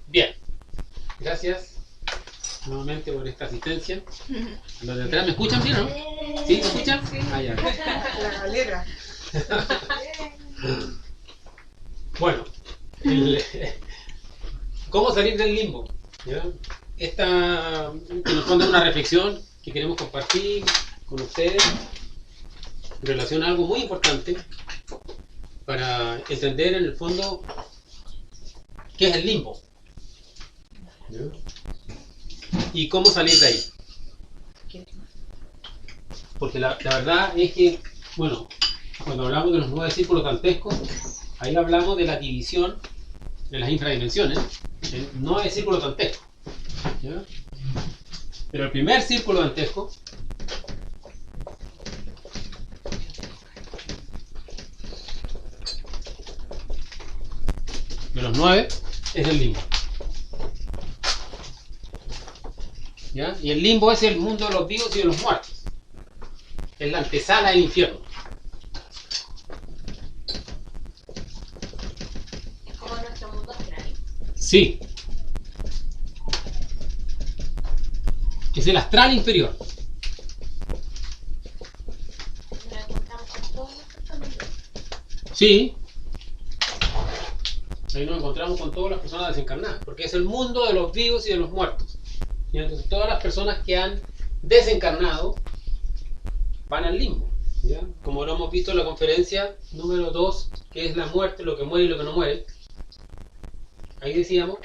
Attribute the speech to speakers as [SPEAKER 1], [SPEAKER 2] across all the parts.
[SPEAKER 1] Bien, gracias nuevamente por esta asistencia. Los de atrás, ¿me escuchan bien o no? ¿Sí? ¿Me escuchan?
[SPEAKER 2] Sí.
[SPEAKER 1] Ah, ya.
[SPEAKER 2] La galera.
[SPEAKER 1] Bueno, ¿cómo salir del limbo? ¿Ya? Esta, en el fondo, es una reflexión que queremos compartir con ustedes en relación a algo muy importante para entender en el fondo qué es el limbo, ¿ya? Y cómo salir de ahí. Porque la verdad es que, bueno, cuando hablamos de los 9 círculos dantescos, ahí hablamos de la división de las infradimensiones en 9 círculos dantescos, ¿ya? Pero el primer círculo dantesco de los 9 es el limbo, ¿ya? Y el limbo es el mundo de los vivos y de los muertos. Es la antesala del infierno.
[SPEAKER 3] Es como nuestro mundo astral.
[SPEAKER 1] Sí. Es el astral inferior.
[SPEAKER 3] Nos encontramos con todos nuestros familiares.
[SPEAKER 1] Sí. Ahí nos encontramos con todas las personas desencarnadas, porque es el mundo de los vivos y de los muertos. Y entonces todas las personas que han desencarnado van al limbo, ¿ya? Como lo hemos visto en la conferencia número 2, que es la muerte, lo que muere y lo que no muere. Ahí decíamos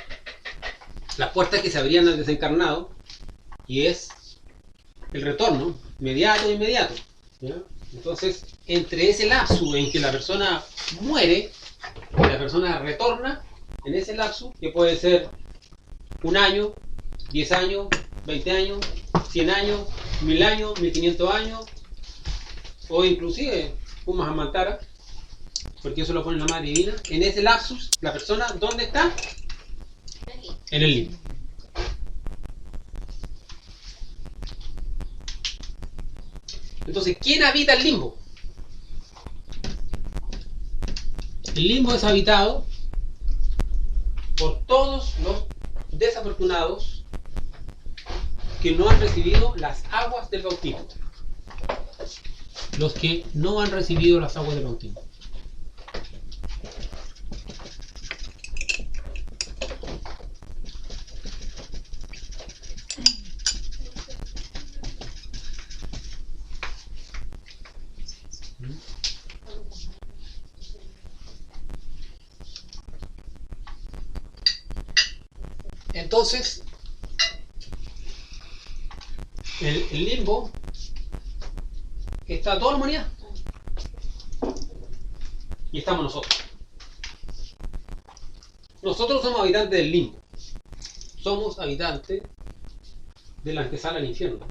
[SPEAKER 1] las puertas que se abrían al desencarnado, y es el retorno inmediato, ¿ya? Entonces, entre ese lapso en que la persona muere y la persona retorna, en ese lapso, que puede ser 1 año, 10 años, 20 años, 100 años, 1000 años, 1500 años, o inclusive Pumas Amantara, porque eso lo pone la Madre Divina. En ese lapsus, la persona, ¿dónde está? En el limbo. Entonces, ¿quién habita el limbo? El limbo es habitado por todos los desafortunados que no han recibido las aguas del bautismo. Los que no han recibido las aguas del bautismo. Entonces, el limbo está toda la humanidad. Y estamos nosotros. Nosotros somos habitantes del limbo. Somos habitantes de la antesala al infierno.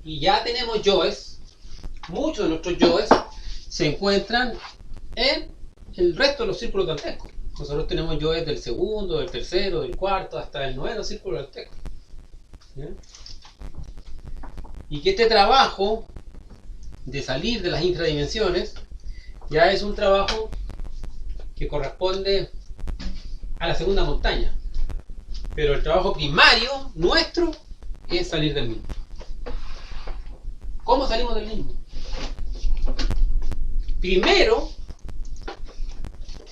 [SPEAKER 1] Y ya tenemos yoes. Muchos de nuestros yoes se encuentran en el resto de los círculos dantescos. Nosotros tenemos yoes del segundo, del tercero, del cuarto, hasta el 9º círculo dantesco, ¿ya? Y que este trabajo de salir de las infradimensiones ya es un trabajo que corresponde a la segunda montaña. Pero el trabajo primario nuestro es salir del limbo. ¿Cómo salimos del limbo? Primero,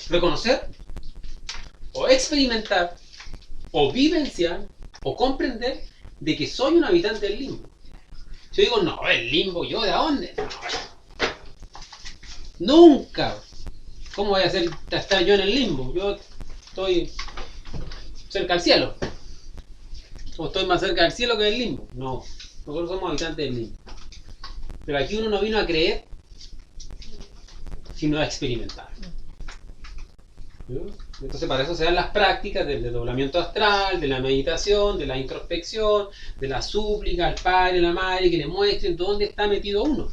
[SPEAKER 1] reconocer o experimentar o vivenciar o comprender de que soy un habitante del limbo. Yo digo, no, el limbo, ¿yo de dónde? No, nunca. ¿Cómo voy a estar yo en el limbo? Yo estoy cerca del cielo. O estoy más cerca del cielo que del limbo. No, nosotros somos habitantes del limbo. Pero aquí uno no vino a creer, sino a experimentar. Entonces para eso se dan las prácticas del desdoblamiento astral, de la meditación, de la introspección, de la súplica al Padre, a la Madre, que le muestren dónde está metido uno.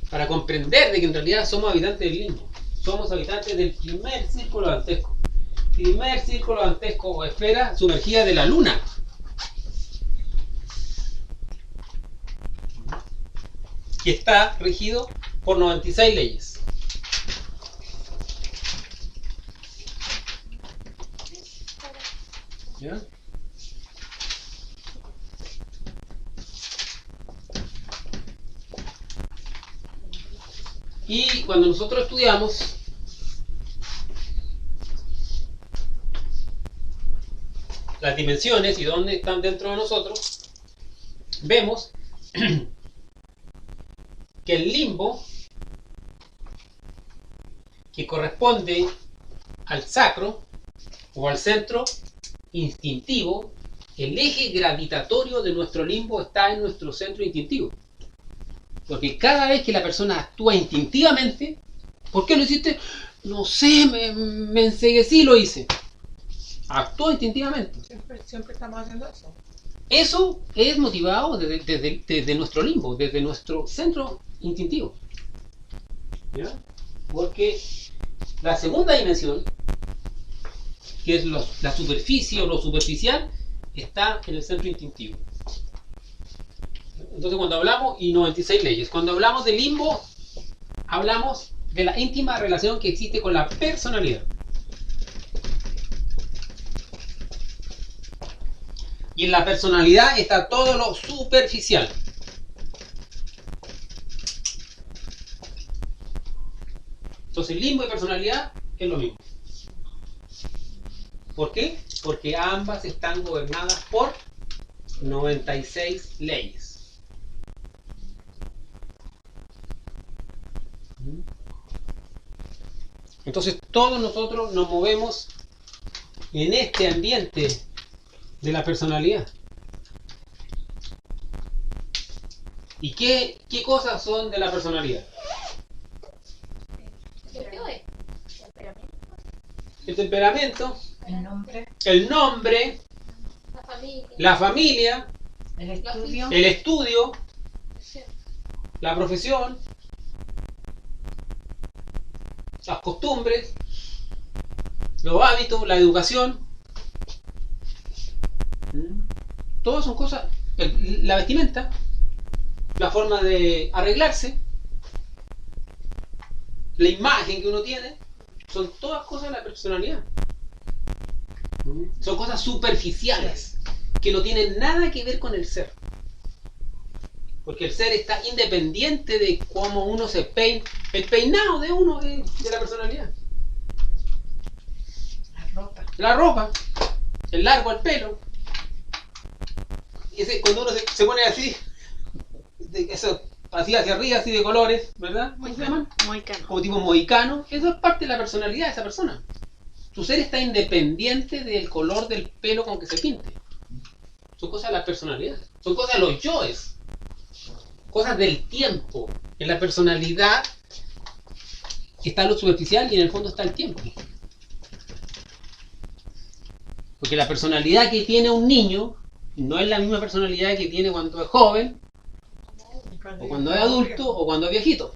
[SPEAKER 1] Para comprender de que en realidad somos habitantes del limbo. Somos habitantes del primer círculo dantesco. Primer círculo dantesco o esfera sumergida de la luna. Que está regido por 96 leyes. ¿Ya? Y cuando nosotros estudiamos las dimensiones y dónde están dentro de nosotros, vemos que el limbo, que corresponde al sacro o al centro instintivo, el eje gravitatorio de nuestro limbo está en nuestro centro instintivo. Porque cada vez que la persona actúa instintivamente, ¿por qué lo hiciste? No sé, me enceguecí y lo hice. Actúa instintivamente.
[SPEAKER 2] Siempre estamos haciendo eso.
[SPEAKER 1] Eso es motivado desde nuestro limbo, desde nuestro centro instintivo. ¿Ya? Porque la segunda dimensión, que es la superficie o lo superficial, está en el centro instintivo. Entonces cuando hablamos, y 96 leyes, cuando hablamos de limbo, hablamos de la íntima relación que existe con la personalidad. Y en la personalidad está todo lo superficial. Entonces limbo y personalidad es lo mismo. ¿Por qué? Porque ambas están gobernadas por 96 leyes. Entonces todos nosotros nos movemos en este ambiente de la personalidad. ¿Y qué cosas son de la personalidad? El temperamento,
[SPEAKER 2] El nombre,
[SPEAKER 3] la familia,
[SPEAKER 1] la familia,
[SPEAKER 2] el estudio,
[SPEAKER 1] el estudio,
[SPEAKER 3] sí,
[SPEAKER 1] la profesión, las costumbres, los hábitos, la educación. Todas son cosas, la vestimenta, la forma de arreglarse, la imagen que uno tiene, son todas cosas de la personalidad. Son cosas superficiales que no tienen nada que ver con el ser. Porque el ser está independiente de cómo uno se peina. El peinado de uno es de la personalidad. La ropa, el largo al pelo. Y cuando uno se pone así, eso, así hacia arriba, así de colores, ¿verdad? ¿Cómo se llaman?
[SPEAKER 2] mohicano.
[SPEAKER 1] Como tipo mohicano. Eso es parte de la personalidad de esa persona. Su ser está independiente del color del pelo con que se pinte. Son cosas de la personalidad. Son cosas de los yoes. Cosas del tiempo. En la personalidad está lo superficial y en el fondo está el tiempo. Porque la personalidad que tiene un niño no es la misma personalidad que tiene cuando es joven, o cuando es adulto, o cuando es viejito.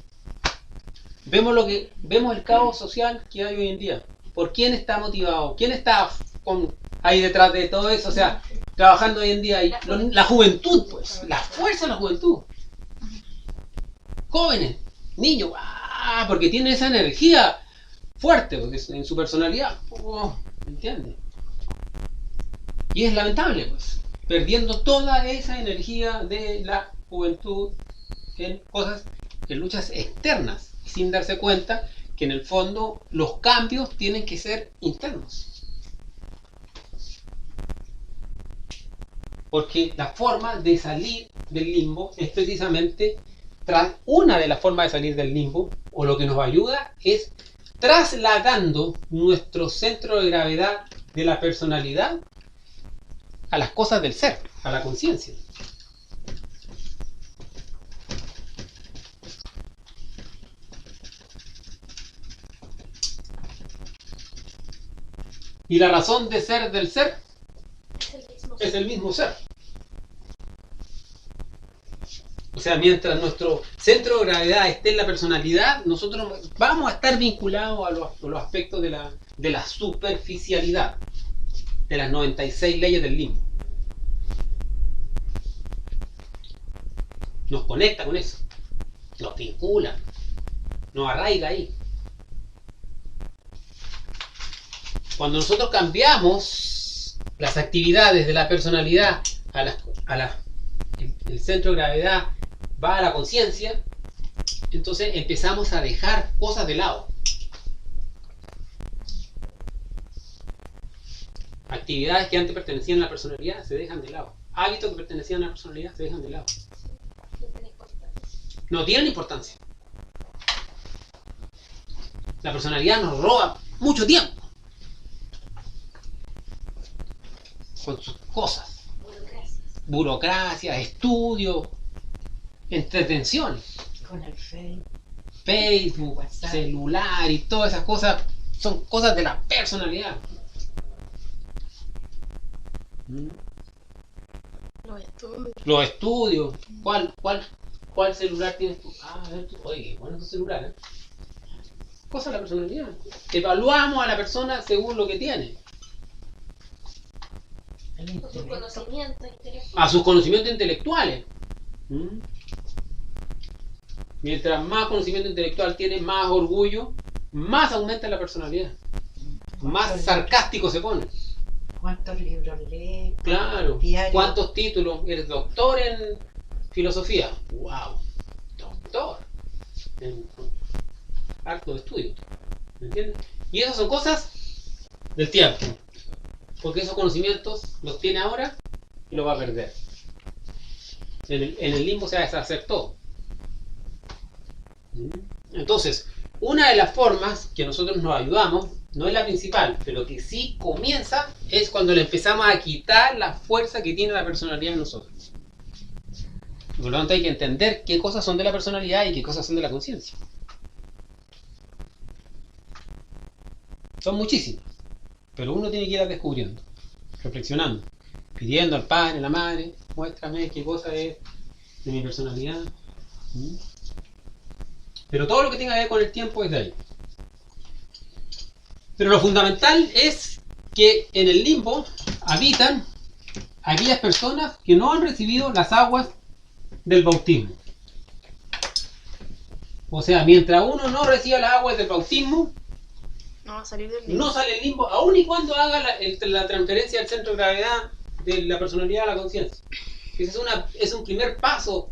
[SPEAKER 1] Vemos el caos social que hay hoy en día. ¿Por quién está motivado? ¿Quién está ahí detrás de todo eso? O sea, trabajando hoy en día ahí. La juventud, pues. La fuerza de la juventud. Jóvenes, niños, porque tienen esa energía fuerte, porque en su personalidad, ¿entiendes? Y es lamentable, pues, perdiendo toda esa energía de la juventud en cosas, en luchas externas, sin darse cuenta que en el fondo los cambios tienen que ser internos. Porque la forma de salir del limbo es precisamente, una de las formas de salir del limbo, o lo que nos ayuda, es trasladando nuestro centro de gravedad de la personalidad a las cosas del ser, a la conciencia. Y la razón de ser del ser es el mismo ser. O sea, mientras nuestro centro de gravedad esté en la personalidad, nosotros vamos a estar vinculados a los aspectos de la superficialidad, de las 96 leyes del limbo. Nos conecta con eso, nos vincula, nos arraiga ahí. Cuando nosotros cambiamos las actividades de la personalidad el centro de gravedad va a la conciencia, entonces empezamos a dejar cosas de lado. Actividades que antes pertenecían a la personalidad se dejan de lado. Hábitos que pertenecían a la personalidad se dejan de lado. No tienen importancia. La personalidad nos roba mucho tiempo con sus cosas. Burocracia, estudio, entretenciones.
[SPEAKER 2] Con el
[SPEAKER 1] Facebook,
[SPEAKER 2] WhatsApp,
[SPEAKER 1] celular y todas esas cosas son cosas de la personalidad. Los estudios. ¿Cuál celular tienes tú? A ver tú. Oye, bueno tu celular, ¿eh? Cosa de la personalidad. Evaluamos a la persona según lo que tiene.
[SPEAKER 3] Con sus conocimientos intelectuales.
[SPEAKER 1] A sus conocimientos intelectuales. Mientras más conocimiento intelectual tiene, más orgullo, más aumenta la personalidad. Más sarcástico se pone.
[SPEAKER 2] ¿Cuántos libros lees?
[SPEAKER 1] Claro.
[SPEAKER 2] Diario.
[SPEAKER 1] ¿Cuántos títulos? ¿Eres doctor en filosofía? ¡Wow! Doctor. En harto de estudio. ¿Me entiendes? Y esas son cosas del tiempo. Porque esos conocimientos los tiene ahora y los va a perder. En el limbo se va a deshacer todo. Entonces, una de las formas que nosotros nos ayudamos, no es la principal, pero que sí comienza, es cuando le empezamos a quitar la fuerza que tiene la personalidad en nosotros. Por lo tanto, hay que entender qué cosas son de la personalidad y qué cosas son de la conciencia. Son muchísimas, pero uno tiene que ir descubriendo, reflexionando, pidiendo al Padre, a la Madre, muéstrame qué cosa es de mi personalidad. Pero todo lo que tenga que ver con el tiempo es de ahí. Pero lo fundamental es que en el limbo habitan aquellas personas que no han recibido las aguas del bautismo. O sea, mientras uno no reciba las aguas del bautismo,
[SPEAKER 4] No va a salir del limbo.
[SPEAKER 1] no sale el limbo, aun y cuando haga la transferencia del centro de gravedad de la personalidad a la conciencia. Ese es un primer paso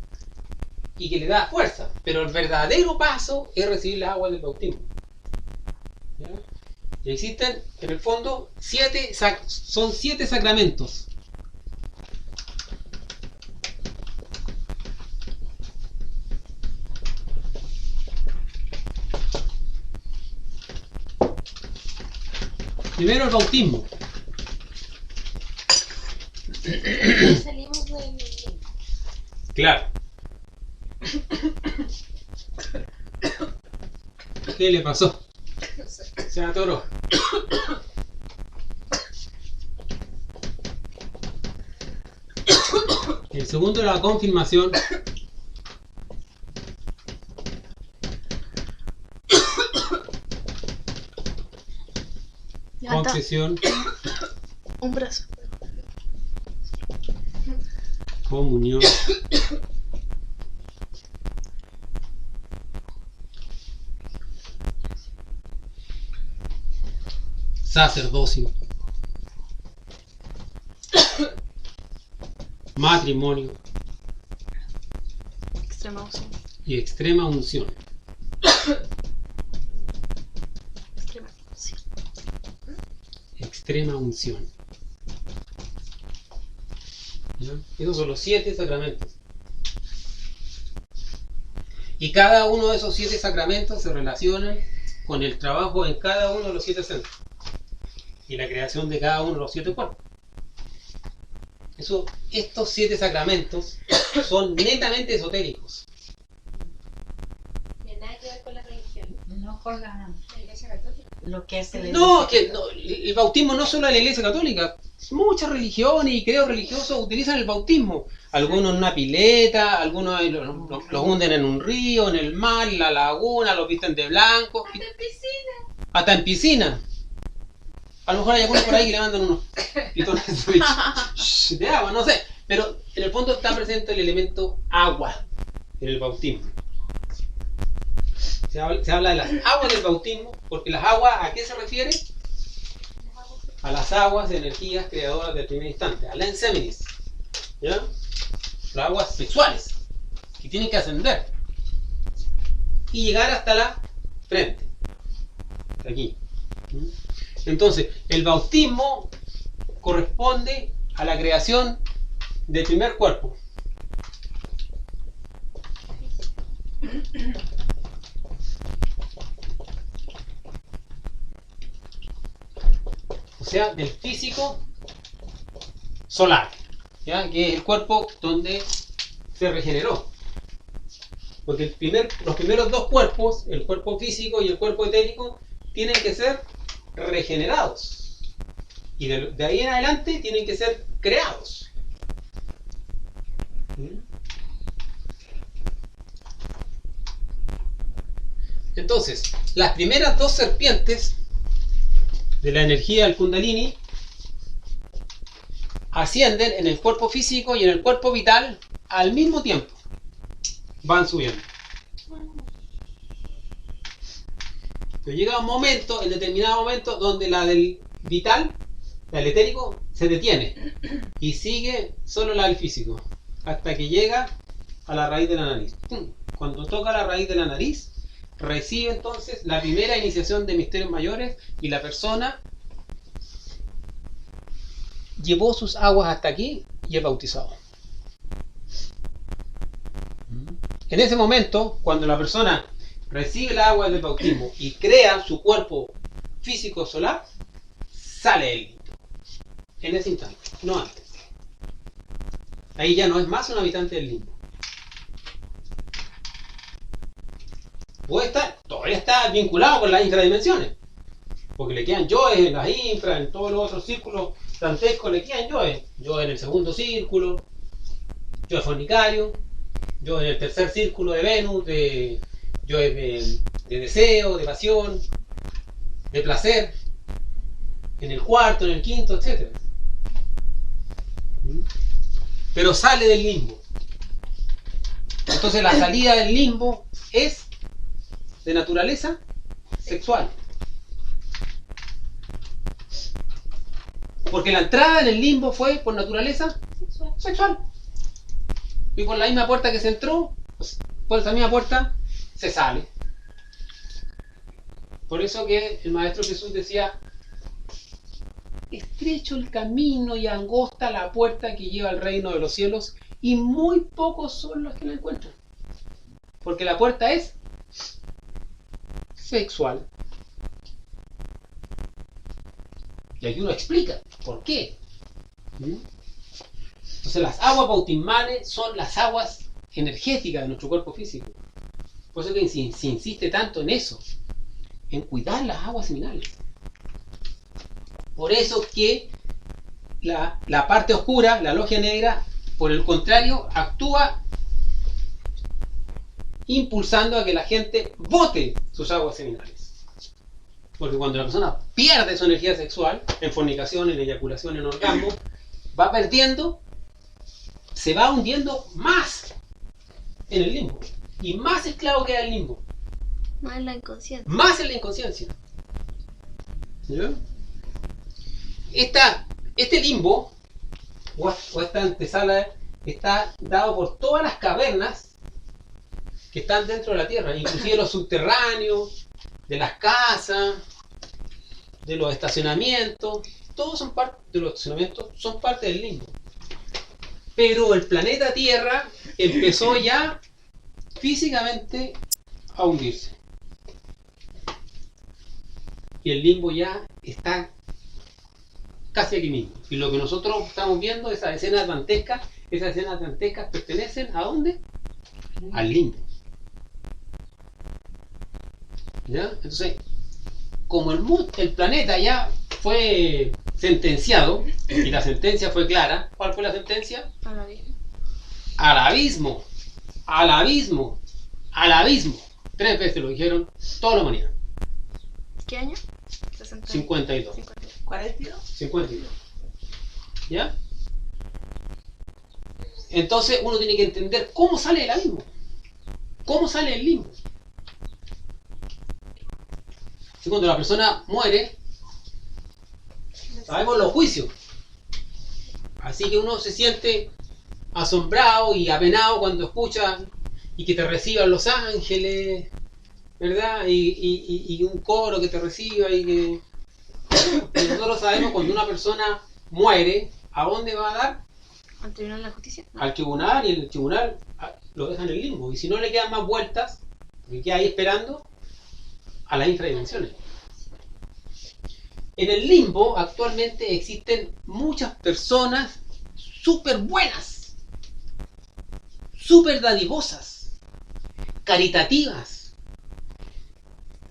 [SPEAKER 1] y que le da fuerza, pero el verdadero paso es recibir las aguas del bautismo. ¿Ya? Y existen, en el fondo, 7 sacramentos. Primero el bautismo.
[SPEAKER 3] Salimos del limbo.
[SPEAKER 1] Claro. ¿Qué le pasó? Se atoró. El segundo era la confirmación.
[SPEAKER 4] Levanta
[SPEAKER 1] Confesión,
[SPEAKER 4] un brazo.
[SPEAKER 1] comunión, sacerdocio, matrimonio
[SPEAKER 4] Extrema unción.
[SPEAKER 1] y extrema unción.
[SPEAKER 4] Extrema unción.
[SPEAKER 1] Extrema unción. ¿Ya? Esos son los 7 sacramentos. Y cada uno de esos 7 sacramentos se relacionan con el trabajo en cada uno de los 7 centros y la creación de cada uno de los 7 cuerpos. Estos 7 sacramentos son netamente esotéricos.
[SPEAKER 3] No tiene nada que ver con la religión.
[SPEAKER 2] No con
[SPEAKER 3] La Iglesia Católica.
[SPEAKER 2] lo que hace la
[SPEAKER 1] No,
[SPEAKER 2] Iglesia.
[SPEAKER 1] que no, el bautismo no solo en la Iglesia Católica. Muchas religiones y credos religiosos utilizan el bautismo. Algunos en una pileta, algunos los hunden en un río, en el mar, en la laguna, los visten de blanco.
[SPEAKER 3] ¡De piscina!
[SPEAKER 1] Hasta en piscina. A lo mejor hay algunos por ahí que le mandan unos pitones de agua, no sé. Pero en el fondo está presente el elemento agua en el bautismo. Se habla de las aguas del bautismo, porque las aguas, ¿a qué se refiere? a las aguas de energías creadoras del primer instante, a la enseminis, ¿ya? Las aguas sexuales, que tienen que ascender y llegar hasta la frente, hasta aquí. Entonces, el bautismo corresponde a la creación del primer cuerpo. O sea, del físico solar, ¿ya? Que es el cuerpo donde se regeneró. Porque los primeros dos cuerpos, el cuerpo físico y el cuerpo etérico, tienen que ser regenerados. Y de ahí en adelante tienen que ser creados. Entonces, las primeras dos serpientes de la energía del Kundalini ascienden en el cuerpo físico y en el cuerpo vital al mismo tiempo. Van subiendo. Pero llega un momento, en determinado momento, donde la del vital, la del etérico, se detiene y sigue solo la del físico hasta que llega a la raíz de la nariz. Cuando toca la raíz de la nariz, recibe entonces la primera iniciación de misterios mayores y la persona llevó sus aguas hasta aquí y es bautizado. En ese momento, cuando la persona recibe el agua del bautismo y crea su cuerpo físico solar, sale el limbo. En ese instante, no antes. Ahí ya no es más un habitante del limbo. Todavía está vinculado con las infradimensiones, porque le quedan yoes en las infra, en todos los otros círculos dantescos le quedan yoes. Yo en el segundo círculo, yo fornicario, yo en el tercer círculo de Venus, yo de deseo, de pasión, de placer, en el cuarto, en el quinto, etc. Pero sale del limbo. Entonces la salida del limbo es de naturaleza sexual. Porque la entrada en el limbo fue por naturaleza sexual. Y por la misma puerta que se entró, pues, por esa misma puerta se sale. Por eso que el Maestro Jesús decía: estrecho el camino y angosta la puerta que lleva al reino de los cielos, y muy pocos son los que la encuentran. Porque la puerta es sexual. Y aquí uno explica por qué. Entonces las aguas bautismales son las aguas energéticas de nuestro cuerpo físico. Por eso que se insiste tanto en eso, en cuidar las aguas seminales. Por eso que la parte oscura, la logia negra, por el contrario, actúa impulsando a que la gente bote sus aguas seminales. Porque cuando la persona pierde su energía sexual, en fornicación, en eyaculación, en orgasmo, va perdiendo, se va hundiendo más en el limbo. Y más esclavo queda el limbo.
[SPEAKER 4] Más en la inconsciencia.
[SPEAKER 1] Más en la inconsciencia. ¿Ya? Este limbo, o esta antesala, está dado por todas las cavernas que están dentro de la tierra, inclusive los subterráneos, de las casas, de los estacionamientos. Todos son parte de los estacionamientos, son parte del limbo. Pero el planeta Tierra empezó ya físicamente a hundirse. Y el limbo ya está casi aquí mismo. Y lo que nosotros estamos viendo, esas escenas dantescas pertenecen ¿a dónde? Al limbo. ¿Ya? Entonces, como el planeta ya fue sentenciado, y la sentencia fue clara, ¿cuál fue la sentencia?
[SPEAKER 4] Al abismo.
[SPEAKER 1] Al abismo, al abismo, al abismo. 3 veces lo dijeron toda la humanidad.
[SPEAKER 4] ¿Qué año? 60.
[SPEAKER 1] 52.
[SPEAKER 2] 42.
[SPEAKER 1] 52. ¿Ya? Entonces uno tiene que entender cómo sale el abismo. ¿Cómo sale el limbo? Si cuando la persona muere, Sabemos los juicios. Así que uno se siente asombrado y apenado cuando escucha y que te reciban los ángeles, ¿verdad? Y un coro que te reciba y que... Y nosotros sabemos cuando una persona muere, ¿a dónde va a dar?
[SPEAKER 4] ¿Al Tribunal de la Justicia? No.
[SPEAKER 1] Al tribunal, y el tribunal lo deja en el limbo. Y si no le quedan más vueltas, porque queda ahí esperando, a las infradimensiones. En el limbo actualmente existen muchas personas súper buenas, súper dadivosas, caritativas,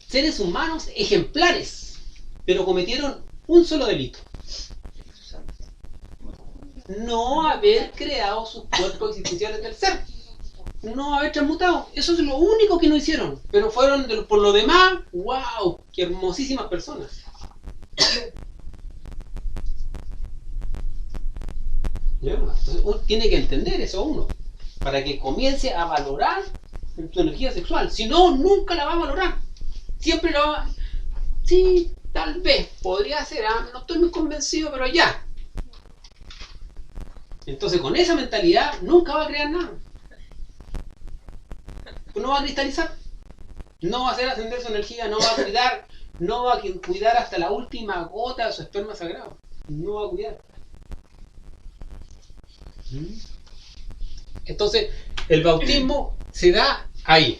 [SPEAKER 1] seres humanos ejemplares, pero cometieron un solo delito: no haber creado sus cuerpos existenciales del ser, no haber transmutado. Eso es lo único que no hicieron, pero fueron por lo demás, wow, qué hermosísimas personas. ¿Ya? Entonces uno tiene que entender eso uno, para que comience a valorar tu energía sexual. Si no, nunca la va a valorar. Siempre la va... Sí, tal vez, podría ser, no estoy muy convencido, pero ya. Entonces con esa mentalidad nunca va a crear nada. No va a cristalizar, no va a hacer ascender su energía, no va a cuidar, no va a cuidar hasta la última gota de su esperma sagrado. No va a cuidar. Entonces el bautismo se da ahí.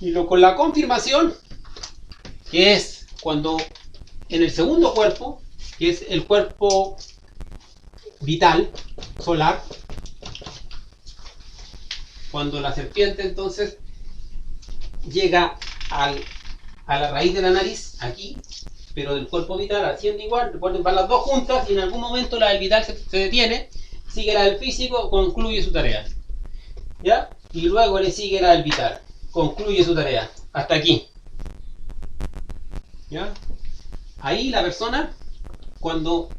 [SPEAKER 1] Y con la confirmación, que es cuando en el segundo cuerpo, que es el cuerpo vital, solar, cuando la serpiente entonces llega a la raíz de la nariz, aquí, pero del cuerpo vital asciende igual. Recuerden, van las dos juntas y en algún momento la del vital se detiene, sigue la del físico, concluye su tarea, ¿ya? Y luego le sigue la del vital, concluye su tarea, hasta aquí, ¿ya? Ahí la persona, cuando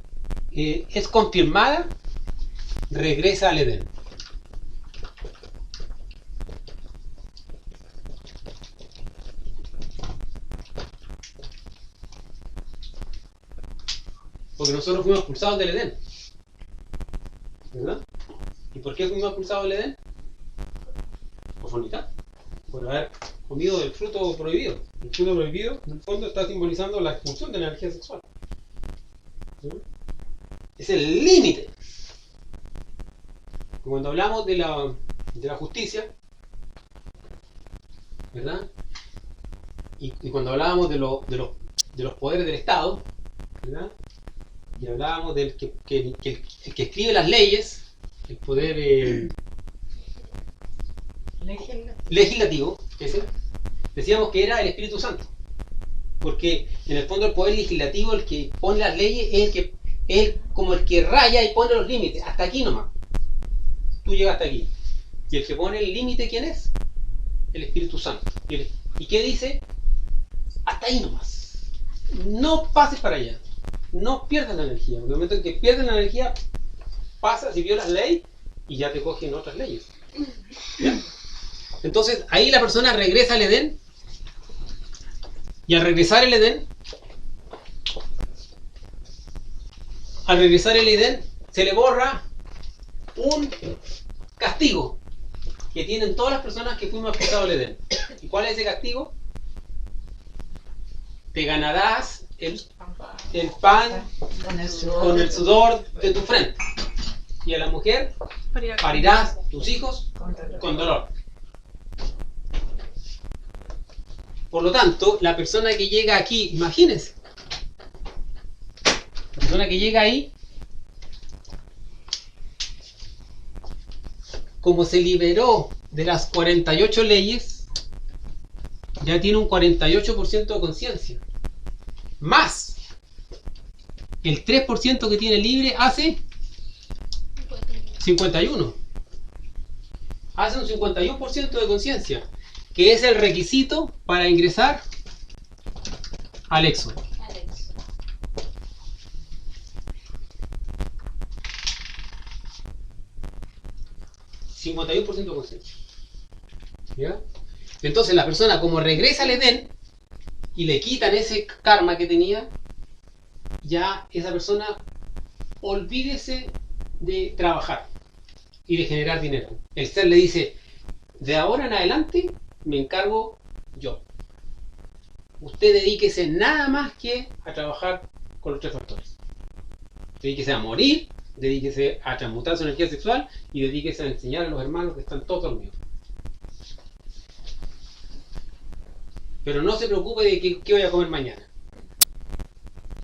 [SPEAKER 1] es confirmada, regresa al Edén. Porque nosotros fuimos expulsados del Edén, ¿verdad? ¿Y por qué fuimos expulsados del Edén? Por fornicar, por haber comido del fruto prohibido. El fruto prohibido, en el fondo, está simbolizando la expulsión de la energía sexual. ¿Sí? Es el límite. Cuando hablamos de la justicia, ¿verdad? Y cuando hablábamos de los poderes del Estado, ¿verdad? Y hablábamos del que escribe las leyes, el poder legislativo, ese, decíamos que era el Espíritu Santo. Porque en el fondo el poder legislativo, el que pone las leyes, es como el que raya y pone los límites. Hasta aquí nomás. Tú llegas hasta aquí. Y el que pone el límite, ¿quién es? El Espíritu Santo. ¿Y qué dice? Hasta ahí nomás. No pases para allá. No pierdas la energía. En el momento en que pierdes la energía, pasas y violas la ley y ya te cogen otras leyes. ¿Ya? Entonces ahí la persona regresa al Edén, y al regresar al Edén, se le borra un castigo que tienen todas las personas que fuimos expulsados del Edén. ¿Y cuál es ese castigo? Te ganarás el pan con el sudor de tu frente, y a la mujer parirás tus hijos con dolor. Por lo tanto, la persona que llega aquí, imagínense, la persona que llega ahí, como se liberó de las 48 leyes, ya tiene un 48% de conciencia. Más el 3% que tiene libre hace 51. Hace un 51% de conciencia, que es el requisito para ingresar al éxodo. 51% de conciencia. ¿Ya? Entonces la persona, como regresa al Edén y le quitan ese karma que tenía, ya esa persona olvídese de trabajar y de generar dinero. El ser le dice, de ahora en adelante me encargo yo. Usted dedíquese nada más que a trabajar con los tres factores. Dedíquese a morir, dedíquese a transmutar su energía sexual y dedíquese a enseñar a los hermanos que están todos dormidos. Pero no se preocupe de qué voy a comer mañana.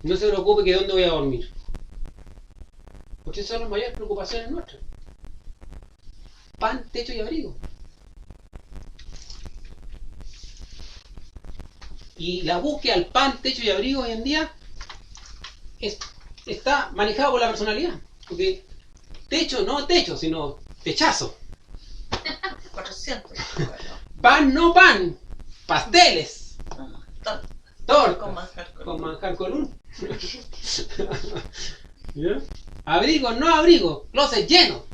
[SPEAKER 1] No se preocupe de dónde voy a dormir. Porque esas son las mayores preocupaciones nuestras. Pan, techo y abrigo. Y la búsqueda al pan, techo y abrigo hoy en día está manejado por la personalidad. Porque techo, no techo, sino techazo.
[SPEAKER 2] 400.
[SPEAKER 1] Pan, no pan. Pasteles. Torta.
[SPEAKER 2] Con manjar
[SPEAKER 1] Con un. ¿Ya? Abrigo, no abrigo. Closet lleno.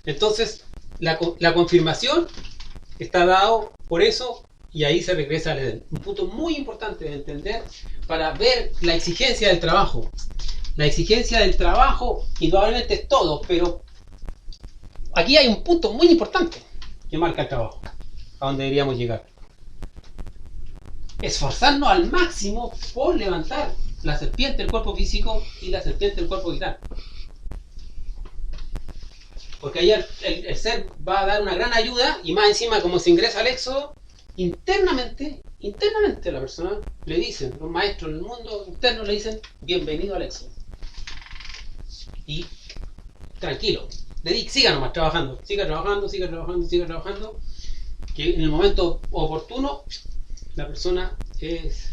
[SPEAKER 1] Entonces, la confirmación está dado por eso y ahí se regresa al Edén. Un punto muy importante de entender para ver la exigencia del trabajo. La exigencia del trabajo indudablemente es todo, pero aquí hay un punto muy importante que marca el trabajo, a donde deberíamos llegar. Esforzarnos al máximo por levantar la serpiente del cuerpo físico y la serpiente del cuerpo vital. Porque ahí el ser va a dar una gran ayuda y más encima como se ingresa al éxodo, internamente la persona le dicen, los maestros del mundo interno le dicen, bienvenido al éxodo. Y tranquilo, siga nomás trabajando, siga trabajando, que en el momento oportuno la persona es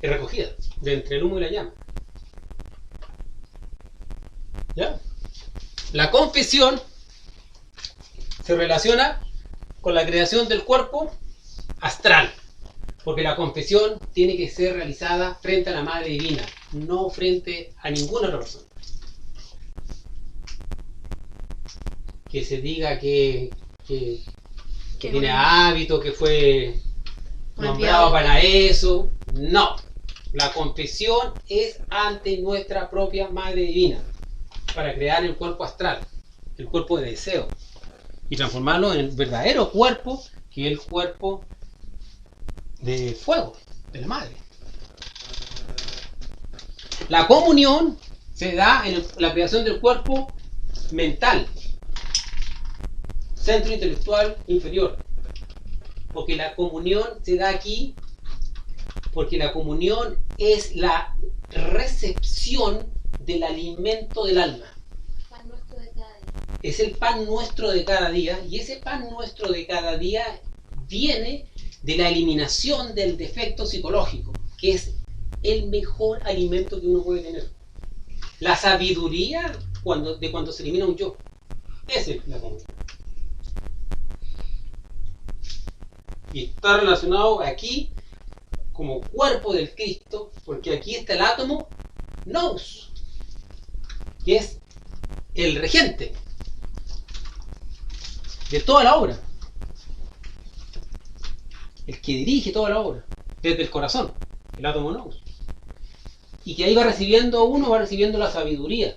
[SPEAKER 1] recogida de entre el humo y la llama. ¿Ya? La confesión se relaciona con la creación del cuerpo astral, porque la confesión tiene que ser realizada frente a la Madre Divina, no frente a ninguna otra persona. Que se diga que tiene hábito, que fue nombrado para eso. No, la confesión es ante nuestra propia Madre Divina, para crear el cuerpo astral, el cuerpo de deseo, y transformarlo en el verdadero cuerpo, que es el cuerpo de fuego, de la Madre. La comunión se da en la creación del cuerpo mental, centro intelectual inferior, porque la comunión se da aquí, porque la comunión es la recepción del alimento del alma.
[SPEAKER 3] Pan nuestro de cada día.
[SPEAKER 1] Es el pan nuestro de cada día, y ese pan nuestro de cada día viene de la eliminación del defecto psicológico, que es el mejor alimento que uno puede tener. La sabiduría de cuando se elimina un yo. Esa es la comunión. Y está relacionado aquí como cuerpo del Cristo, porque aquí está el átomo nous, que es el regente de toda la obra, el que dirige toda la obra desde el corazón, el átomo nous, y que ahí va recibiendo la sabiduría.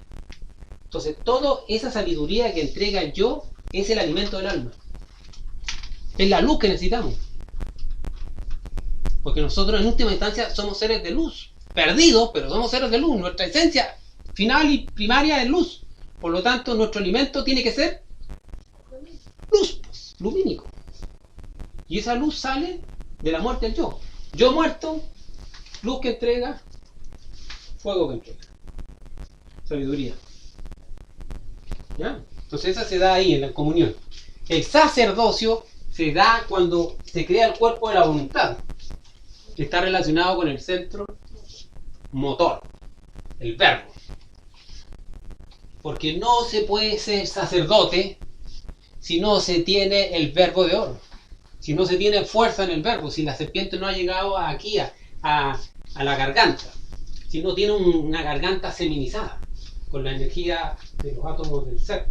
[SPEAKER 1] Entonces toda esa sabiduría que entrega el yo es el alimento del alma, es la luz que necesitamos, porque nosotros en última instancia somos seres de luz, perdidos, pero somos seres de luz. Nuestra esencia final y primaria es luz. Por lo tanto, nuestro alimento tiene que ser luz, lumínico. Y esa luz sale de la muerte del yo. Yo muerto, luz que entrega, fuego que entrega, sabiduría. ¿Ya? Entonces esa se da ahí en la comunión. El sacerdocio se da cuando se crea el cuerpo de la voluntad. Está relacionado con el centro motor, el verbo. Porque no se puede ser sacerdote si no se tiene el verbo de oro, si no se tiene fuerza en el verbo, si la serpiente no ha llegado aquí a la garganta, si no tiene una garganta seminizada con la energía de los átomos del ser.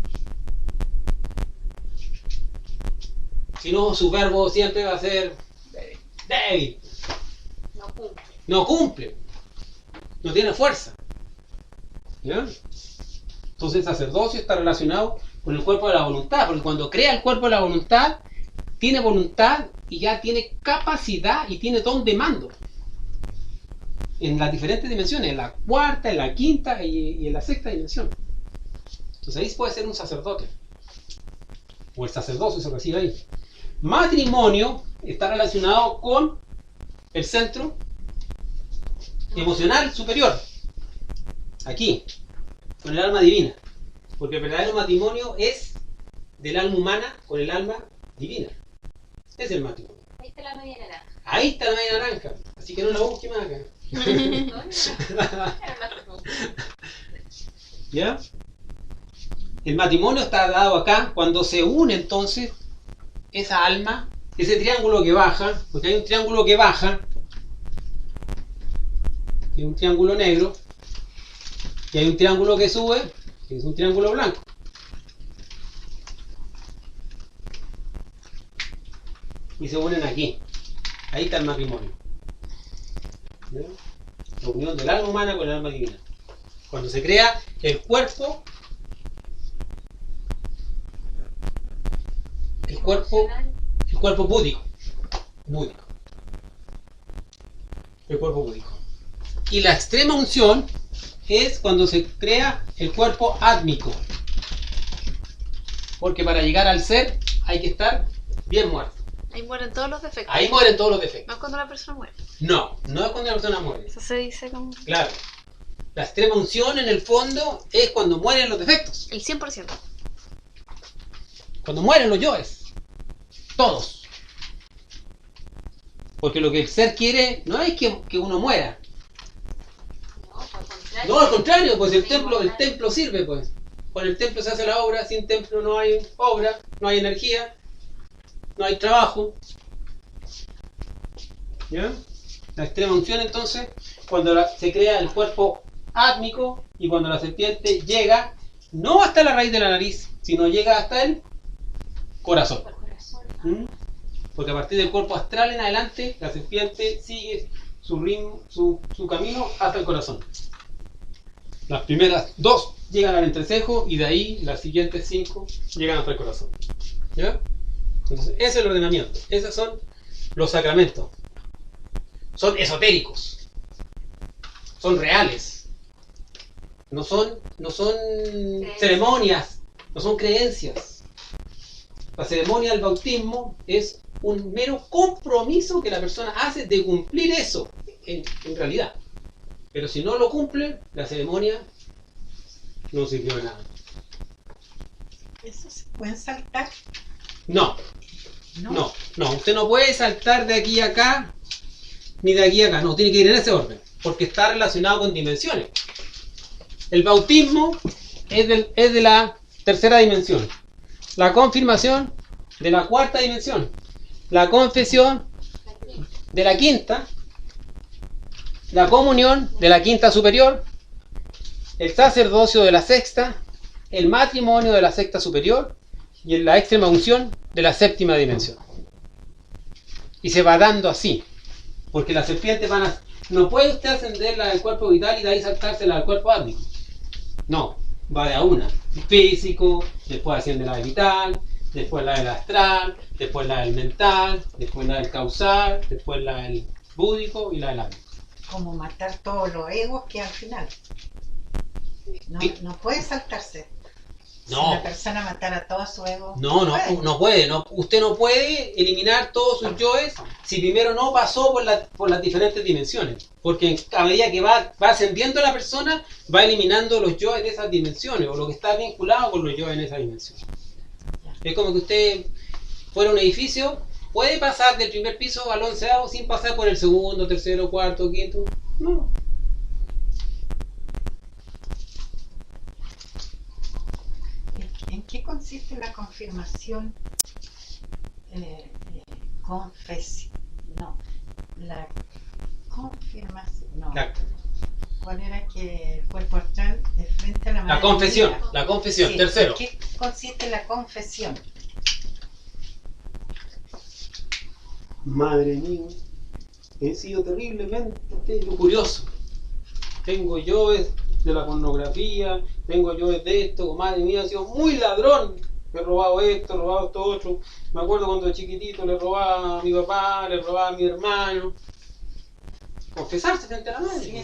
[SPEAKER 1] Si no, su verbo siempre va a ser débil.
[SPEAKER 3] No cumple.
[SPEAKER 1] No cumple. No tiene fuerza. ¿Ya? Entonces el sacerdocio está relacionado con el cuerpo de la voluntad, porque cuando crea el cuerpo de la voluntad, tiene voluntad y ya tiene capacidad y tiene don de mando. En las diferentes dimensiones, en la cuarta, en la quinta y en la sexta dimensión. Entonces ahí puede ser un sacerdote. O el sacerdocio se recibe ahí. Matrimonio está relacionado con el centro emocional superior. Aquí, con el alma divina. Porque el verdadero matrimonio es del alma humana con el alma divina. Es el matrimonio.
[SPEAKER 3] Ahí está la media naranja.
[SPEAKER 1] Ahí está la media naranja. Así que no la busque más acá. ¿Ya? El matrimonio está dado acá cuando se une entonces esa alma, ese triángulo que baja, porque hay un triángulo que baja, que es un triángulo negro, y hay un triángulo que sube, que es un triángulo blanco. Y se unen aquí. Ahí está el matrimonio. ¿Ya? La unión del alma humana con el alma divina. Cuando se crea el cuerpo búdico. El cuerpo búdico. Y la extrema unción es cuando se crea el cuerpo átmico. Porque para llegar al ser hay que estar bien muerto.
[SPEAKER 4] Ahí mueren todos los defectos.
[SPEAKER 1] Ahí mueren todos los defectos.
[SPEAKER 4] No es cuando la persona muere.
[SPEAKER 1] No es cuando la persona muere.
[SPEAKER 4] Eso se dice como
[SPEAKER 1] Claro. La extrema unción en el fondo es cuando mueren los defectos.
[SPEAKER 4] el 100%.
[SPEAKER 1] Cuando mueren los yoes. Todos. Porque lo que el ser quiere no es que uno muera.
[SPEAKER 3] No, por el contrario.
[SPEAKER 1] No, al contrario, pues el templo sirve, pues. Con el templo se hace la obra, sin templo no hay obra, no hay energía, no hay trabajo. ¿Ya? La extrema unción entonces, cuando se crea el cuerpo átmico y cuando la serpiente llega, no hasta la raíz de la nariz, sino llega hasta el corazón.
[SPEAKER 3] Por corazón.
[SPEAKER 1] ¿Mm? Porque a partir del cuerpo astral en adelante, la serpiente sigue su ritmo, su camino hasta el corazón. Las primeras 2 llegan al entrecejo y de ahí las siguientes 5 llegan hasta el corazón. ¿Ya? Entonces, ese es el ordenamiento. Esos son los sacramentos. Son esotéricos. Son reales. No son ceremonias, no son creencias. La ceremonia del bautismo es un mero compromiso que la persona hace de cumplir eso en realidad. Pero si no lo cumple, la ceremonia no sirvió de nada.
[SPEAKER 2] ¿Eso se pueden saltar?
[SPEAKER 1] No. Usted no puede saltar de aquí a acá, ni de aquí a acá. No, tiene que ir en ese orden, porque está relacionado con dimensiones. El bautismo es de la tercera dimensión. La confirmación de la cuarta dimensión. La confesión de la quinta. La comunión de la quinta superior. El sacerdocio de la sexta. El matrimonio de la sexta superior. Y la extrema unción de la séptima dimensión. Y se va dando así. Porque las serpientes no puede usted ascenderla del cuerpo vital y de ahí saltársela al cuerpo átmico. No, va de a una. Físico, después asciende la del vital, después la del astral, después la del mental, después la del causal, después la del búdico y la del átmico.
[SPEAKER 2] Como matar todos los egos que al final. No puede saltarse.
[SPEAKER 1] No.
[SPEAKER 2] Si la persona matara todo su ego.
[SPEAKER 1] No puede. Usted no puede eliminar todos sus yoes si primero no pasó por las diferentes dimensiones. Porque a medida que va ascendiendo la persona, va eliminando los yoes de esas dimensiones, o lo que está vinculado con los yoes en esa dimensión. Es como que usted fuera a un edificio, puede pasar del primer piso al 11º sin pasar por el segundo, tercero, cuarto, quinto. No.
[SPEAKER 2] ¿En qué consiste la confirmación? La confirmación. No. ¿Cuál era que el cuerpo astral es frente a la madre?
[SPEAKER 1] La confesión,
[SPEAKER 2] Sí,
[SPEAKER 1] tercero.
[SPEAKER 2] ¿en qué consiste la confesión?
[SPEAKER 1] madre mía, he sido terriblemente curioso. Tengo yo de la pornografía, tengo yo de esto, madre mía, he sido muy ladrón. He robado esto, he robado esto otro. Me acuerdo cuando de chiquitito le robaba a mi papá, le robaba a mi hermano. Confesarse frente a la madre.
[SPEAKER 2] Sí.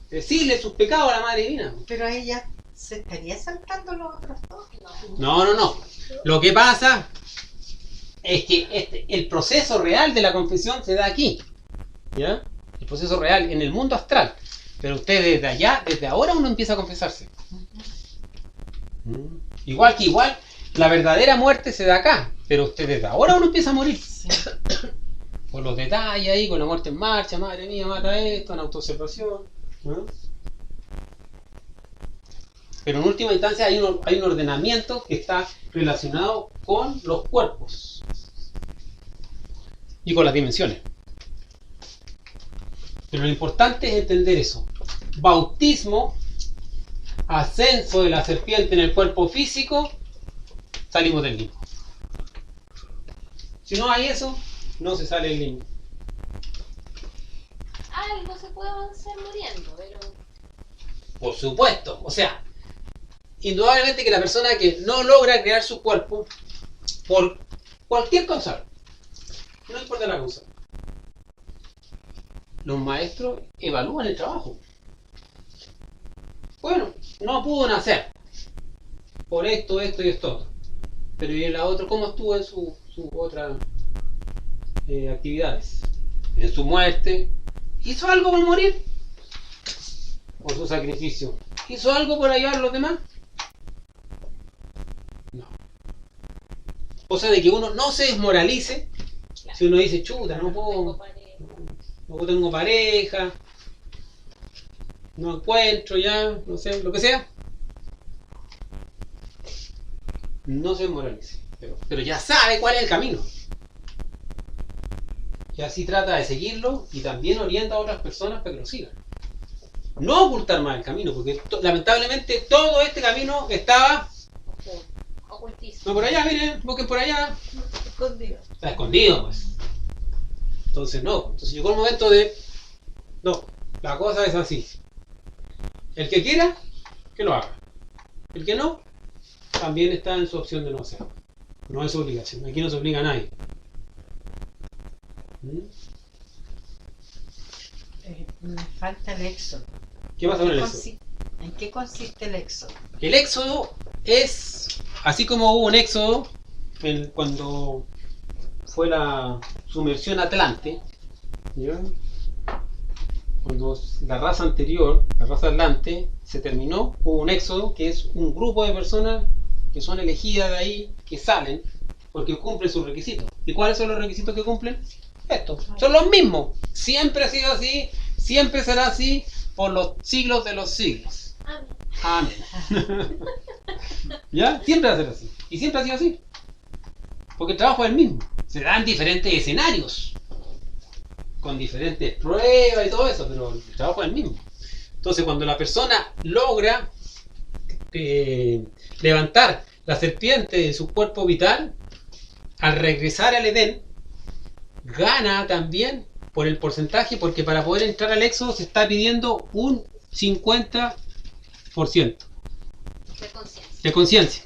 [SPEAKER 1] Decirle sus pecados a la madre divina.
[SPEAKER 2] Pero ella se estaría saltando los otros dos.
[SPEAKER 1] No. Lo que pasa es que el proceso real de la confesión se da aquí. ¿Ya? El proceso real en el mundo astral. Pero usted desde ahora uno empieza a confesarse. Igual, la verdadera muerte se da acá. Pero usted desde ahora uno empieza a morir.
[SPEAKER 2] Sí.
[SPEAKER 1] Con los detalles ahí, con la muerte en marcha, madre mía, mata esto, en autoobservación. ¿No? Pero en última instancia hay un ordenamiento que está relacionado con los cuerpos y con las dimensiones. Pero lo importante es entender eso. Bautismo, ascenso de la serpiente en el cuerpo físico, salimos del limbo. Si no hay eso, no se sale del limbo.
[SPEAKER 3] Algo se puede avanzar muriendo, pero...
[SPEAKER 1] Por supuesto, o sea, indudablemente que la persona que no logra crear su cuerpo por cualquier causa, no importa la causa, los maestros evalúan el trabajo. Bueno, no pudo nacer por esto y esto otro, pero ¿y la otra cómo estuvo en sus otras actividades? En su muerte, ¿hizo algo por morir? ¿Por su sacrificio? ¿Hizo algo por ayudar a los demás? No. O sea, de que uno no se desmoralice si uno dice, chuta, no tengo pareja, no encuentro ya, no sé, lo que sea. No se desmoralice, pero ya sabe cuál es el camino. Y así trata de seguirlo y también orienta a otras personas para que lo sigan. No ocultar más el camino, porque lamentablemente todo este camino estaba
[SPEAKER 3] Ocultísimo.
[SPEAKER 1] no por allá, miren, busquen por allá.
[SPEAKER 2] Escondido.
[SPEAKER 1] Está escondido, pues. Entonces no. Entonces llegó el momento de... No, la cosa es así. El que quiera, que lo haga. El que no, también está en su opción de no hacerlo. No es su obligación. Aquí no se obliga a nadie.
[SPEAKER 2] Me falta el éxodo.
[SPEAKER 1] ¿Qué pasa con el éxodo?
[SPEAKER 2] ¿En qué consiste el éxodo?
[SPEAKER 1] El éxodo es, así como hubo un éxodo cuando fue la sumersión Atlante, ¿ya? Cuando la raza anterior, la raza Atlante, se terminó, hubo un éxodo que es un grupo de personas que son elegidas de ahí, que salen porque cumplen sus requisitos. ¿Y cuáles son los requisitos que cumplen? Estos, son los mismos. Siempre ha sido así, siempre será así por los siglos de los siglos.
[SPEAKER 3] Amén.
[SPEAKER 1] Amén. ¿Ya? Siempre va a ser así. Y siempre ha sido así. Porque el trabajo es el mismo. Se dan diferentes escenarios. Con diferentes pruebas y todo eso. Pero el trabajo es el mismo. Entonces cuando la persona logra levantar la serpiente de su cuerpo vital, al regresar al Edén, gana también por el porcentaje, porque para poder entrar al éxodo se está pidiendo un 50%
[SPEAKER 3] De conciencia.
[SPEAKER 1] de conciencia.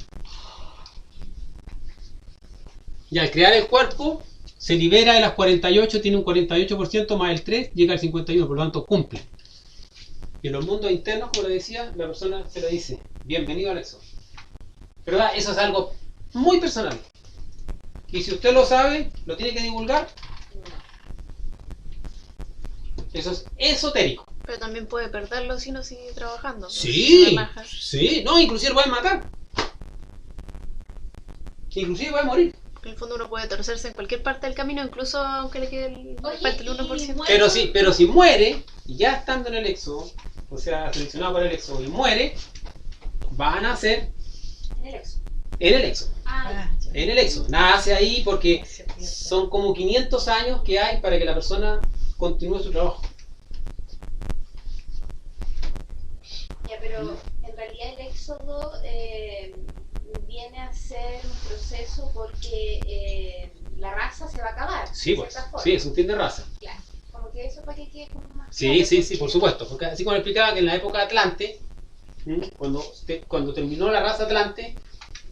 [SPEAKER 1] Y al crear el cuerpo, se libera de las 48, tiene un 48% más el 3, llega al 51, por lo tanto cumple. Y en los mundos internos, como le decía, la persona se le dice, bienvenido al éxodo. ¿Verdad? Eso es algo muy personal. Y si usted lo sabe, lo tiene que divulgar. Eso es esotérico.
[SPEAKER 4] Pero también puede perderlo si no sigue trabajando.
[SPEAKER 1] Sí, sí, no, inclusive lo pueden matar. Inclusive puede morir.
[SPEAKER 4] En el fondo uno puede torcerse en cualquier parte del camino, incluso aunque le quede falta el 1%.
[SPEAKER 1] Pero si muere, ya estando en el éxodo, o sea, seleccionado para el éxodo y muere, va a nacer
[SPEAKER 3] En el éxodo.
[SPEAKER 1] en el éxodo.
[SPEAKER 2] Ya.
[SPEAKER 1] En el éxodo. Nace ahí porque son como 500 años que hay para que la persona continúe su trabajo.
[SPEAKER 3] Ya, pero en realidad el éxodo viene a ser un proceso porque la raza se va a acabar.
[SPEAKER 1] Sí,
[SPEAKER 3] de
[SPEAKER 1] pues.
[SPEAKER 3] cierta forma.
[SPEAKER 1] Sí, es un fin de raza.
[SPEAKER 3] Claro. Como que eso para que quede como más
[SPEAKER 1] Sí,
[SPEAKER 3] claro,
[SPEAKER 1] sí,
[SPEAKER 3] porque-
[SPEAKER 1] sí, por supuesto. Porque así como explicaba que en la época de Atlante, cuando terminó la raza Atlante,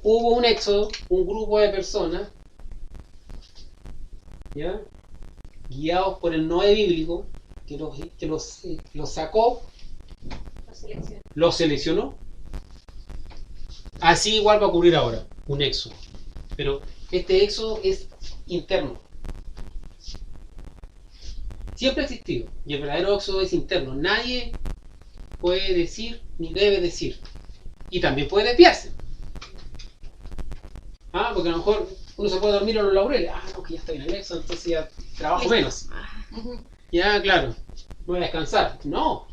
[SPEAKER 1] hubo un éxodo, un grupo de personas, ¿ya? Guiados por el Noé bíblico, que los sacó,
[SPEAKER 3] la selección.
[SPEAKER 1] los seleccionó. Así igual va a ocurrir ahora, un éxodo. Pero este éxodo es interno. Siempre ha existido. Y el verdadero éxodo es interno. Nadie puede decir ni debe decir. Y también puede desviarse. Porque a lo mejor uno se puede dormir a los laureles. No, que ya estoy en el éxodo, entonces ya trabajo menos. Ya, claro. Voy a descansar. No.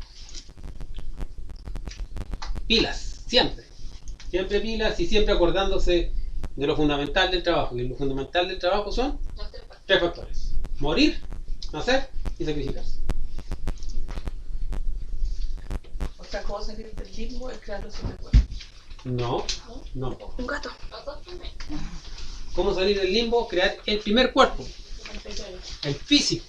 [SPEAKER 1] Pilas, siempre. Siempre pilas y siempre acordándose de lo fundamental del trabajo. Y lo fundamental del trabajo son
[SPEAKER 3] Los tres factores.
[SPEAKER 1] 3 factores. Morir, nacer y sacrificarse.
[SPEAKER 5] Otra cosa que el limbo es crear los 7 cuerpos.
[SPEAKER 1] No.
[SPEAKER 4] Un gato.
[SPEAKER 3] Los dos primeros.
[SPEAKER 1] ¿Cómo salir del limbo? Crear el primer cuerpo, el físico.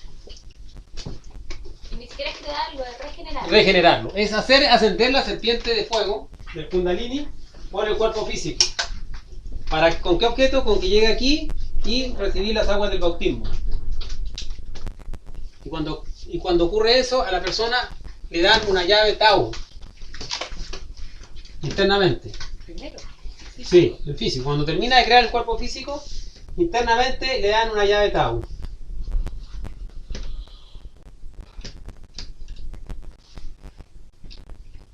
[SPEAKER 3] Y ni siquiera es crearlo, es regenerarlo.
[SPEAKER 1] Regenerarlo. Es hacer ascender la serpiente de fuego del Kundalini por el cuerpo físico. ¿Con qué objeto? Con que llegue aquí y recibir las aguas del bautismo. Y cuando ocurre eso, a la persona le dan una llave Tau. Internamente.
[SPEAKER 5] Primero.
[SPEAKER 1] Sí, el físico. Cuando termina de crear el cuerpo físico, internamente le dan una llave Tau.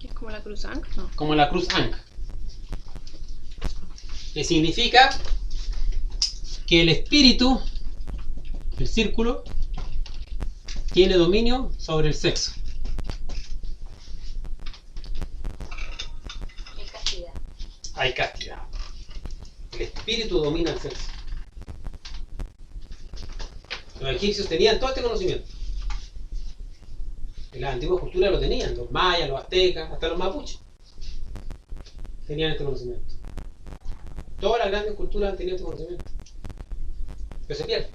[SPEAKER 4] ¿Es como la cruz Ankh? No.
[SPEAKER 1] Como la cruz Ankh. Que significa que el espíritu, el círculo, tiene dominio sobre el sexo.
[SPEAKER 3] El castidad.
[SPEAKER 1] Hay castidad. El espíritu domina el sexo. Los egipcios tenían todo este conocimiento. En las antiguas culturas lo tenían, los mayas, los aztecas, hasta los mapuches. Tenían este conocimiento. Todas las grandes culturas han tenido este conocimiento. Pero se pierde.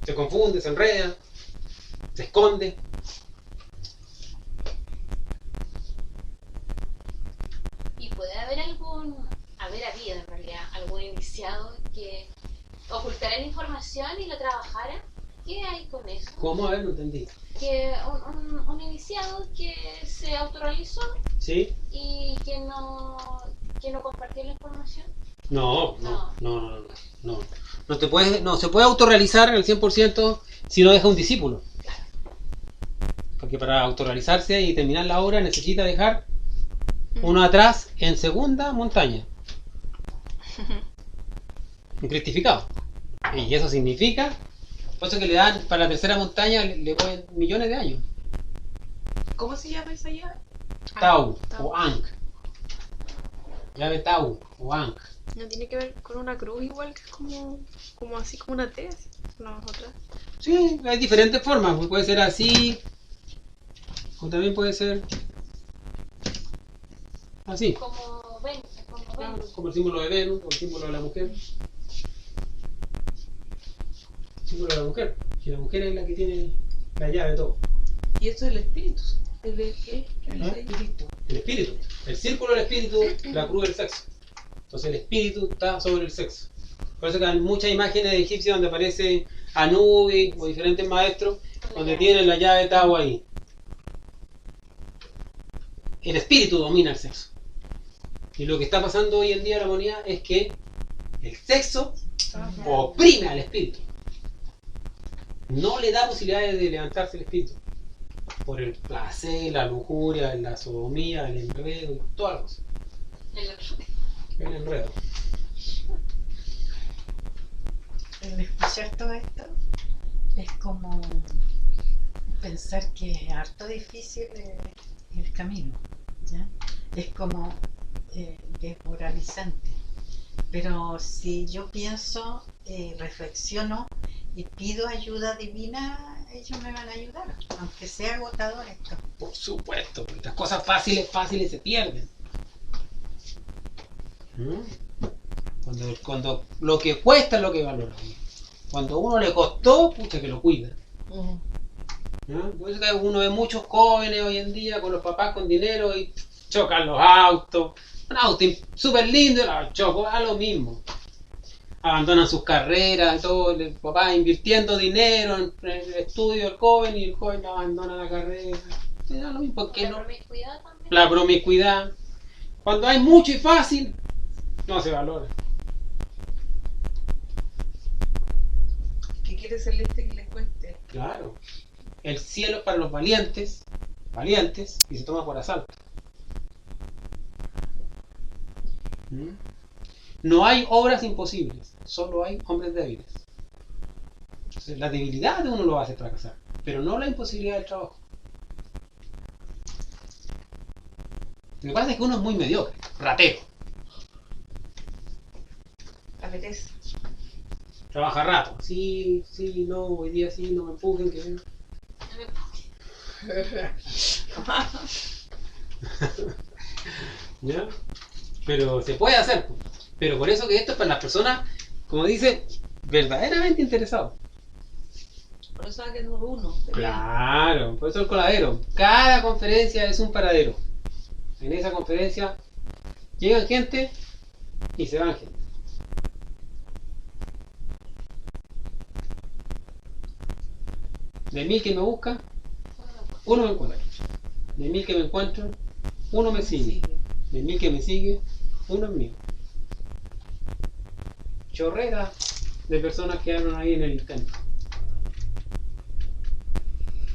[SPEAKER 1] Se confunde, se enreda, se esconde.
[SPEAKER 3] Y puede haber habido en realidad algún iniciado que ocultara la información y lo trabajara. ¿Qué hay con eso?
[SPEAKER 1] ¿Cómo? A ver, no entendí.
[SPEAKER 3] Que un iniciado que se autorrealizó
[SPEAKER 1] ¿Sí?
[SPEAKER 3] y que no compartió la información.
[SPEAKER 1] No. No se puede autorrealizar en el 100% si no deja un discípulo. Porque para autorrealizarse y terminar la obra necesita dejar uno atrás en segunda montaña. Un cristificado. Y eso significa, por eso que le dan para la tercera montaña le ponen millones de años.
[SPEAKER 5] ¿Cómo se llama esa llave?
[SPEAKER 1] Tau
[SPEAKER 4] Tau.
[SPEAKER 1] o Ankh. Llave Tau o Ankh.
[SPEAKER 4] ¿No tiene que ver con una cruz igual que es como así como una T? Así, no, otra.
[SPEAKER 1] Sí, hay diferentes formas. Puede ser así. O también puede ser así.
[SPEAKER 3] Como ven,
[SPEAKER 1] Como el símbolo de Venus, o el símbolo de la mujer. El símbolo de la mujer. Que la mujer es la que tiene la llave de todo.
[SPEAKER 5] Y eso es el espíritu. ¿El de qué? El espíritu.
[SPEAKER 1] El espíritu. El círculo del espíritu, la cruz del sexo. Entonces el espíritu está sobre el sexo. Por eso que hay muchas imágenes de egipcios donde aparece Anubis o diferentes maestros donde tienen la llave de Tau ahí. El espíritu domina el sexo. Y lo que está pasando hoy en día en la humanidad es que el sexo oprime al espíritu. No le da posibilidades de levantarse el espíritu. Por el placer, la lujuria, la sodomía, el enredo y todas las cosas. El enredo.
[SPEAKER 2] El escuchar todo esto es como pensar que es harto difícil el camino, ¿ya? Es como desmoralizante. Pero si yo pienso, reflexiono y pido ayuda divina, ellos me van a ayudar, aunque sea agotador esto.
[SPEAKER 1] Por supuesto, porque las cosas fáciles se pierden. Cuando lo que cuesta es lo que valora. Cuando a uno le costó, pucha que lo cuida. ¿Ya? Por eso que uno ve muchos jóvenes hoy en día con los papás con dinero y chocan los autos. Un auto súper lindo, chocó a lo mismo. Abandonan sus carreras, todo, el papá invirtiendo dinero en el estudio del joven y el joven abandona la carrera. Lo mismo, porque
[SPEAKER 3] La promiscuidad también.
[SPEAKER 1] la promiscuidad. Cuando hay mucho y fácil, no se valora.
[SPEAKER 5] ¿Qué quiere Celeste que les cueste?
[SPEAKER 1] Claro. El cielo es para los valientes, valientes, y se toma por asalto. ¿Mm? No hay obras imposibles, solo hay hombres débiles. Entonces, la debilidad de uno lo hace fracasar, pero no la imposibilidad del trabajo. Lo que pasa es que uno es muy mediocre, ratero.
[SPEAKER 5] La pereza.
[SPEAKER 1] Trabaja rato. Sí, no, hoy día sí, no me empujen, que
[SPEAKER 3] No me empujes.
[SPEAKER 1] ¿Ya? Pero se puede hacer. Pero por eso que esto es para las personas, como dice, verdaderamente interesados.
[SPEAKER 5] Por eso que no uno.
[SPEAKER 1] Claro, por eso el coladero. Cada conferencia es un paradero. En esa conferencia llegan gente y se van gente. De 1000 que me buscan, uno me encuentra. De 1000 que me encuentro, uno me sigue. De 1000 que me sigue, uno es mío. Chorrera de personas que andan ahí en el intento.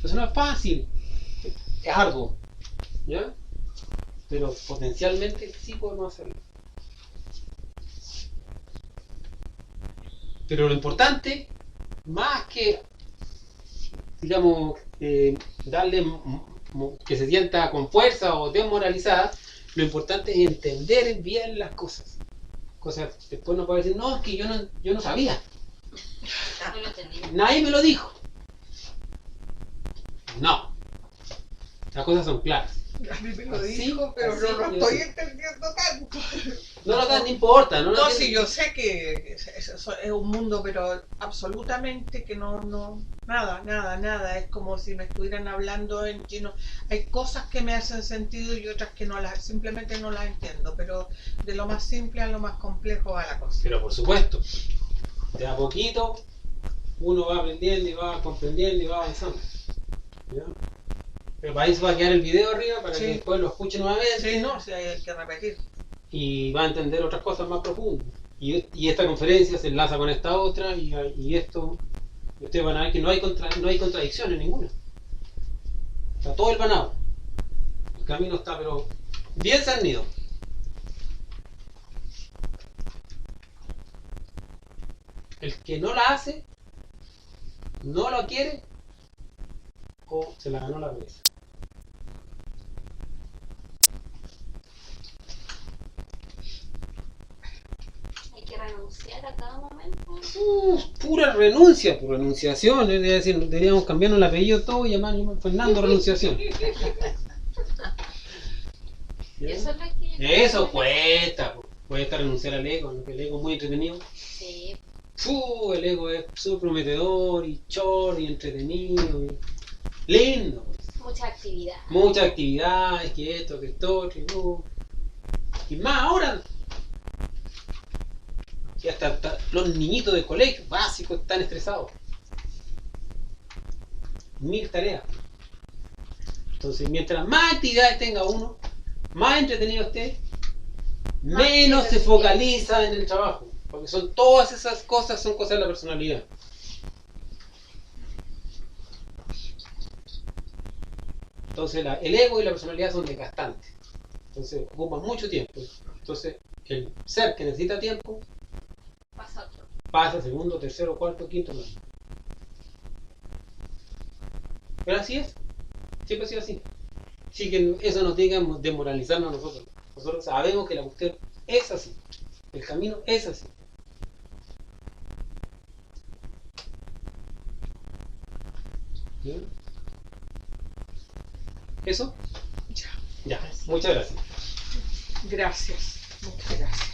[SPEAKER 1] Eso no es fácil, es arduo, ¿ya? Pero potencialmente sí podemos hacerlo. Pero lo importante, más que, digamos, darle que se sienta con fuerza o desmoralizada, lo importante es entender bien las cosas. Cosas, después no puede decir, no, es que yo no sabía.
[SPEAKER 3] No lo entendí.
[SPEAKER 1] Nadie me lo dijo. No. Las cosas son claras.
[SPEAKER 5] A mí me lo
[SPEAKER 1] Así,
[SPEAKER 5] dijo, pero
[SPEAKER 1] así,
[SPEAKER 5] no lo
[SPEAKER 1] yo
[SPEAKER 5] estoy
[SPEAKER 1] sé.
[SPEAKER 5] entendiendo tanto.
[SPEAKER 1] No importa. No,
[SPEAKER 5] No, sí, yo sé que eso es un mundo, pero absolutamente que nada. Es como si me estuvieran hablando en chino. Hay cosas que me hacen sentido y otras que simplemente no las entiendo, pero de lo más simple a lo más complejo va la cosa.
[SPEAKER 1] Pero por supuesto, de a poquito uno va aprendiendo y va comprendiendo y va avanzando. ¿Ya? Pero para eso va a quedar el video arriba para
[SPEAKER 5] Sí.
[SPEAKER 1] que después lo escuche nuevamente.
[SPEAKER 5] Sí, no, sí, hay que repetir.
[SPEAKER 1] Y va a entender otras cosas más profundas. Y esta conferencia se enlaza con esta otra y esto, ustedes van a ver que no hay contradicciones ninguna. Está todo el banado. El camino está pero bien cernido. El que no la hace, no lo quiere o se la ganó la pereza.
[SPEAKER 3] Hay que renunciar a cada momento.
[SPEAKER 1] Pura renuncia, por renunciación. Es decir, deberíamos cambiarnos el apellido todo y llamarnos Fernando Renunciación.
[SPEAKER 3] Eso es lo que
[SPEAKER 1] Eso cuesta renunciar al ego, ¿no? Que el ego es muy entretenido.
[SPEAKER 3] Sí.
[SPEAKER 1] El ego es súper prometedor y chorro y entretenido. Lindo.
[SPEAKER 3] Mucha actividad.
[SPEAKER 1] Muchas actividades, que esto, que no. Y más ahora. Que hasta los niñitos de colegio básicos están estresados. 1000 tareas. Entonces, mientras más actividades tenga uno, más entretenido esté, menos se focaliza en el trabajo. Porque son todas esas cosas, son cosas de la personalidad. Entonces el ego y la personalidad son desgastantes. Entonces ocupan mucho tiempo. Entonces el ser que necesita tiempo
[SPEAKER 3] Pasa otro.
[SPEAKER 1] pasa segundo, tercero, cuarto, quinto plano. Pero así es. Siempre ha sido así. Así que eso nos diga desmoralizarnos a nosotros. Nosotros sabemos que la cuestión es así. El camino es así. ¿Bien? ¿Eso?
[SPEAKER 5] Ya.
[SPEAKER 1] Ya. Muchas gracias.
[SPEAKER 5] Gracias. Muchas gracias.